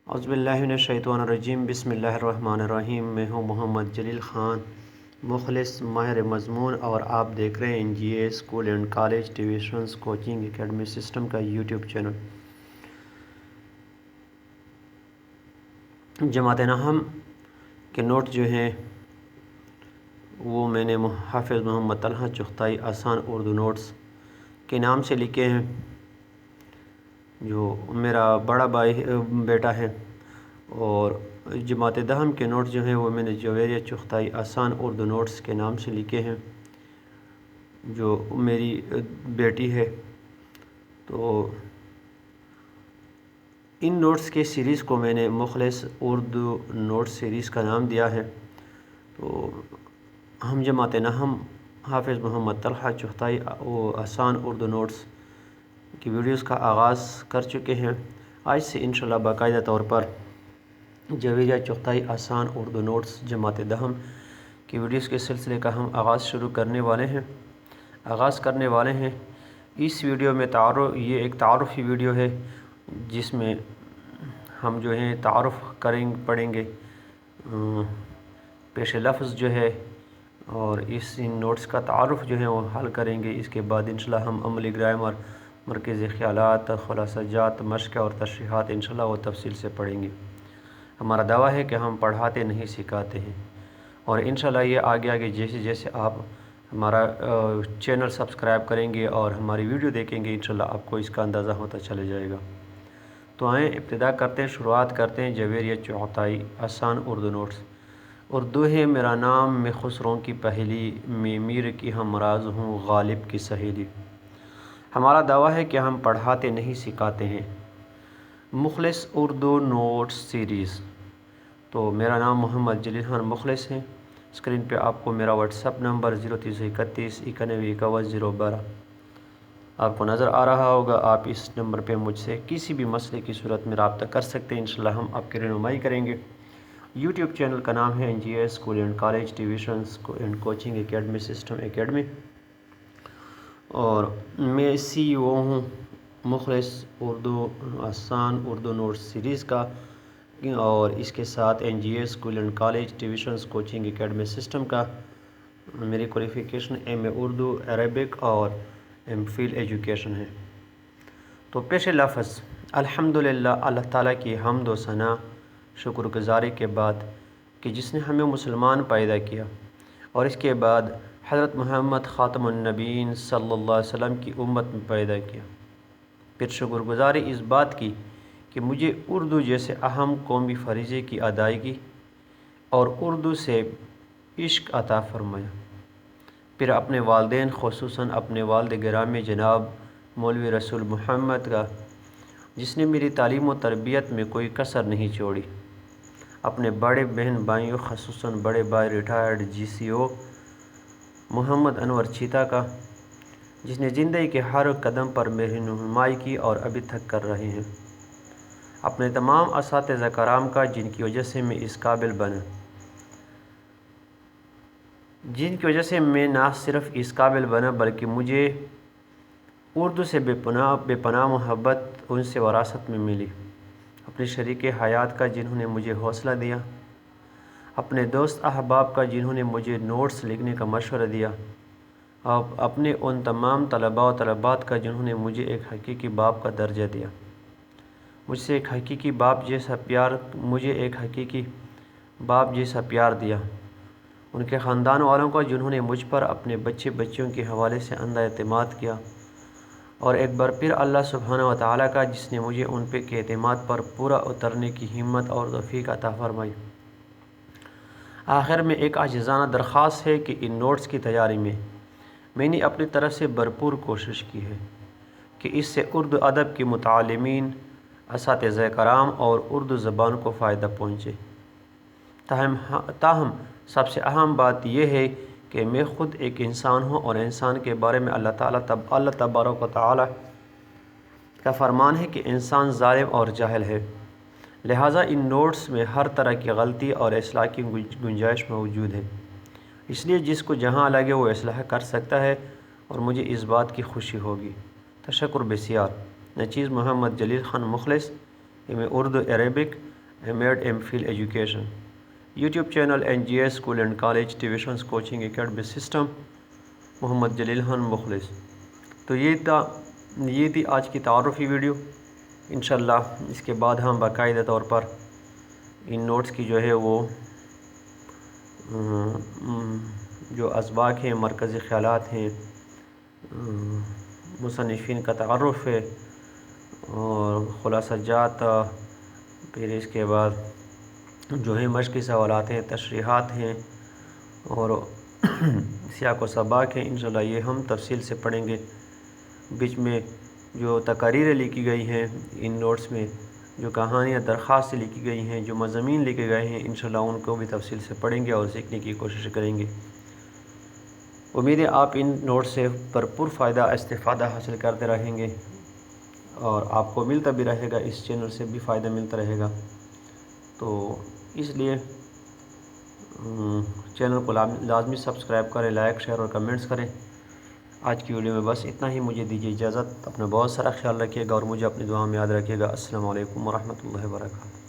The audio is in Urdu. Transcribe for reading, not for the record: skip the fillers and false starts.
اعوذ باللہ من الشیطان الرجیم، بسم اللہ الرحمن الرحیم۔ میں ہوں محمد جلیل خان، مخلص ماہر مضمون، اور آپ دیکھ رہے ہیں N G A school and college tuitions coaching academy system کا یوٹیوب چینل۔ جماعت نحم کے نوٹ جو ہیں وہ میں نے حافظ محمد طلحہ چغتائی آسان اردو نوٹس کے نام سے لکھے ہیں، جو میرا بڑا بیٹا ہے، اور جماعت دہم کے نوٹ جو ہیں وہ میں نے جویریہ چغتائی آسان اردو نوٹس کے نام سے لکھے ہیں، جو میری بیٹی ہے۔ تو ان نوٹس کے سیریز کو میں نے مخلص اردو نوٹ سیریز کا نام دیا ہے۔ تو ہم جماعت نحم حافظ محمد طلحہ چغتائی آسان اردو نوٹس کی ویڈیوز کا آغاز کر چکے ہیں۔ آج سے انشاءاللہ باقاعدہ طور پر جویریہ چغتائی آسان اردو نوٹس جماعت دہم کی ویڈیوز کے سلسلے کا ہم آغاز کرنے والے ہیں۔ اس ویڈیو میں یہ ایک تعارفی ویڈیو ہے، جس میں ہم جو ہیں تعارف پڑھیں گے پیش لفظ جو ہے، اور ان نوٹس کا تعارف جو ہے وہ حل کریں گے۔ اس کے بعد انشاءاللہ ہم عملی گرامر، مرکزی خیالات، خلاصہ جات، مشق اور تشریحات انشاءاللہ وہ تفصیل سے پڑھیں گے۔ ہمارا دعویٰ ہے کہ ہم پڑھاتے نہیں سکھاتے ہیں، اور انشاءاللہ یہ آگے جیسے آپ ہمارا چینل سبسکرائب کریں گے اور ہماری ویڈیو دیکھیں گے، انشاءاللہ آپ کو اس کا اندازہ ہوتا چلے جائے گا۔ تو آئیں ابتدا کرتے ہیں، شروعات کرتے ہیں جویریہ چغتائی آسان اردو نوٹس۔ اردو ہے میرا نام، میں خسروں کی پہلی، میں میر کی ہمراز ہوں، غالب کی سہیلی۔ ہمارا دعویٰ ہے کہ ہم پڑھاتے نہیں سکھاتے ہیں۔ مخلص اردو نوٹس سیریز۔ تو میرا نام محمد جلیل خان مخلص ہے۔ اسکرین پہ آپ کو میرا واٹس ایپ نمبر 0331 91 51 012 آپ کو نظر آ رہا ہوگا۔ آپ اس نمبر پہ مجھ سے کسی بھی مسئلے کی صورت میں رابطہ کر سکتے ہیں، انشاءاللہ ہم آپ کی رہنمائی کریں گے۔ یوٹیوب چینل کا نام ہے N G A school and college tuitions and coaching academy system academy, اور میں سی ای او ہوں مخلص اردو آسان اردو نوٹ سیریز کا، اور اس کے ساتھ N G A school and college tuitions coaching academy system کا۔ میری qualification M A Urdu, Arabic اور ایم فل ایجوکیشن ہے۔ تو پیش لفظ: الحمدللہ، اللہ تعالیٰ کی حمد و ثنا، شکر گزاری کے بعد کہ جس نے ہمیں مسلمان پیدا کیا، اور اس کے بعد حضرت محمد خاتم النبیین صلی اللہ علیہ وسلم کی امت میں پیدا کیا۔ پھر شکر گزاری اس بات کی کہ مجھے اردو جیسے اہم قومی فریضے کی ادائیگی اور اردو سے عشق عطا فرمایا۔ پھر اپنے والدین، خصوصاً اپنے والد گرامی جناب مولوی رسول محمد کا، جس نے میری تعلیم و تربیت میں کوئی کسر نہیں چھوڑی۔ اپنے بڑے بہن بھائیوں، خصوصاً بڑے بھائی ریٹائرڈ جی سی او محمد انور چیتا کا، جس نے زندگی کے ہر قدم پر میری رہنمائی کی اور ابھی تک کر رہے ہیں۔ اپنے تمام اساتذہ کرام کا، جن کی وجہ سے میں اس قابل بنا، نہ صرف اس قابل بنا بلکہ مجھے اردو سے بے پناہ محبت ان سے وراثت میں ملی۔ اپنے شریک حیات کا، جنہوں نے مجھے حوصلہ دیا، اپنے دوست احباب کا، جنہوں نے مجھے نوٹس لکھنے کا مشورہ دیا، اور اپنے ان تمام طلباء و طالبات کا، جنہوں نے مجھے ایک حقیقی باپ کا درجہ دیا، مجھے ایک حقیقی باپ جیسا پیار دیا۔ ان کے خاندان والوں کا، جنہوں نے مجھ پر اپنے بچوں کے حوالے سے اندھا اعتماد کیا، اور ایک بار پھر اللہ سبحانہ و تعالیٰ کا، جس نے مجھے ان پہ کے اعتماد پر پورا اترنے کی ہمت اور توفیق عطا فرمائی۔ آخر میں ایک عاجزانہ درخواست ہے کہ ان نوٹس کی تیاری میں نے اپنی طرف سے بھرپور کوشش کی ہے کہ اس سے اردو ادب کے متعلمین، اساتذہ کرام اور اردو زبان کو فائدہ پہنچے۔ تاہم سب سے اہم بات یہ ہے کہ میں خود ایک انسان ہوں، اور انسان کے بارے میں اللہ تبارک و تعالیٰ کا فرمان ہے کہ انسان ظالم اور جاہل ہے، لہٰذا ان نوٹس میں ہر طرح کی غلطی اور اصلاح کی گنجائش موجود ہے۔ اس لیے جس کو جہاں لگے وہ اصلاح کر سکتا ہے، اور مجھے اس بات کی خوشی ہوگی۔ تشکر بسیار۔ نچیز محمد Jalil Khan Mukhlis, Urdu Arabic MEd M Phil education YouTube channel NGS school and college tuitions coaching academy system Muhammad Jalil Khan Mukhlis. تو یہ تھی آج کی تعارفی ویڈیو۔ انشاءاللہ اس کے بعد ہم باقاعدہ طور پر ان نوٹس کی جو ہے وہ جو اسباق ہیں، مرکزی خیالات ہیں، مصنفین کا تعارف ہے اور خلاصہ جات، پھر اس کے بعد جو ہے مشقی سوالات ہیں، تشریحات ہیں اور سیاق و سباق ہیں، انشاءاللہ یہ ہم تفصیل سے پڑھیں گے۔ بیچ میں جو تقاریریں لکھی گئی ہیں ان نوٹس میں، جو کہانیاں درخواستیں لکھی گئی ہیں، جو مضامین لکھے گئے ہیں، انشاءاللہ ان کو بھی تفصیل سے پڑھیں گے اور سیکھنے کی کوشش کریں گے۔ امید ہے آپ ان نوٹس سے بھرپور فائدہ استفادہ حاصل کرتے رہیں گے اور آپ کو ملتا بھی رہے گا، اس چینل سے بھی فائدہ ملتا رہے گا۔ تو اس لیے چینل کو لازمی سبسکرائب کریں، لائک، شیئر اور کمنٹس کریں۔ آج کی ویڈیو میں بس اتنا ہی، مجھے دیجیے اجازت۔ اپنا بہت سارا خیال رکھیے گا اور مجھے اپنی دعا میں یاد رکھیے گا۔ السلام علیکم ورحمۃ اللہ وبرکاتہ۔